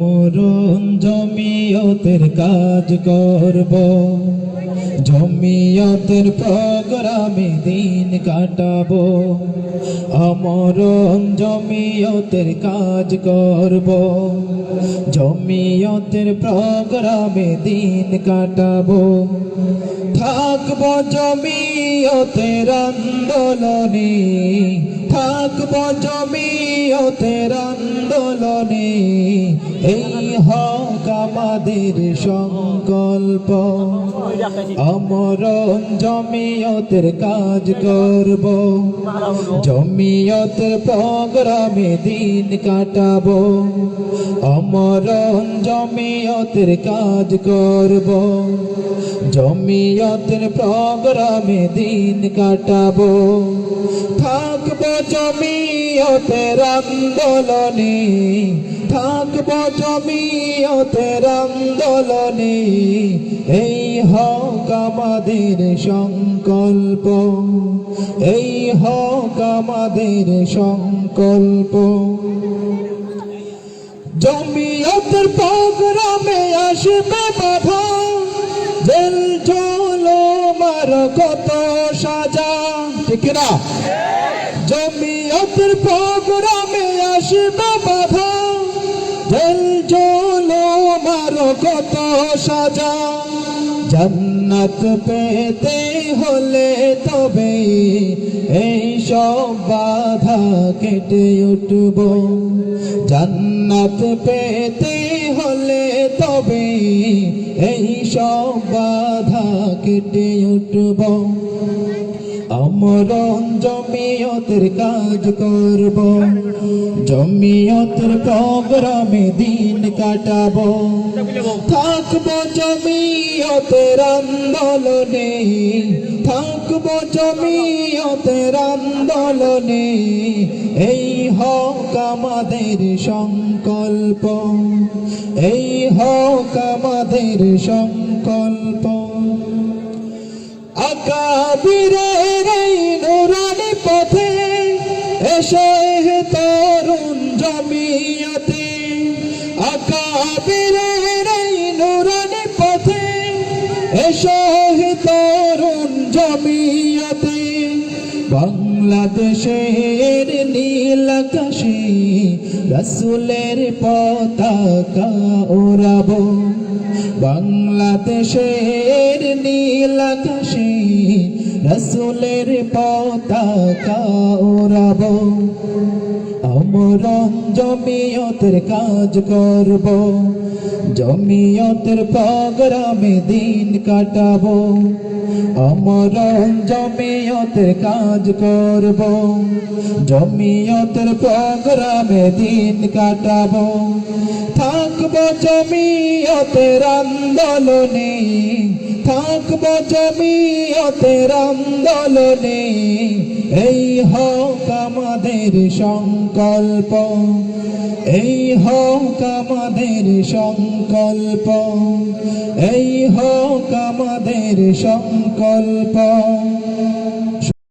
আমরণ জমিয়তের কাজ করব, জমিয়তের প্রোগ্রামে দিন কাটাবো। আমরণ জমিয়তের কাজ করব, জমিয়তের প্রোগ্রামে দিন কাটাবো। থাকব জমিয়তের আন্দোলনে, থাকব জমিয়তের আন্দোলনে, এই হক আমাদের সংকল্প। আমরণ জমিয়তের কাজ করব, জমিয়তের প্রোগ্রামে দিন কাটাবো। আমরণ জমিয়তের কাজ করব, জমিয়তের প্রোগ্রামে দিন কাটাবো। থাকব জমিয়তের আন্দোলনে, থাকব জমিয়তের আন্দোলনে, এই হক আমাদের সংকল্প, এই হক আমাদের সংকল্প। জমিয়তের প্রোগ্রামে আসবে বাধা, জেল জুলুমের কত সাজা, ঠিক না? জমিয়তের প্রোগ্রামে আসবে বাধা, জেল জুলুমের কত সাজা। জান্নাত পেতে হলে তবে এই সব বাধা কেটে উঠব। জান্নাত পেতে হলে তবে এই সব বাধা কেটে উঠব। আমরণ জমিয়তের কাজ করব, জমিয়তের প্রোগ্রামে দিন কাটাবো। থাকব জমিয়তের আন্দোলনে, থাকব জমিয়তের আন্দোলনে, এই হক আমাদের সংকল্প, এই হক আমাদের সংকল্প। আকাবিরের এই নুরানি পথে এসো হে তরুণ জমিয়তে, আকাবিরের এই নুরানি পথে এসো হে তরুণ জমিয়তে। বাংলাদেশের নীল আকাশে রাসূলের পতাকা ওড়াবো, বাংলাদেশের নীল আকাশে রাসূলের পতাকা ওড়াবো। আমরণ জমিয়তের কাজ করব, জমিয়তের প্রোগ্রামে দিন কাটাবো। আমরণ জমিয়তের কাজ করব, জমিয়তের প্রোগ্রামে দিন কাটাবো। থাকব জমিয়তের আন্দোলনে, থাকব জমিয়তের আন্দোলনে, এই হক আমাদের সংকল্প, এই হক আমাদের সংকল্প, এই হক আমাদের সংকল্প।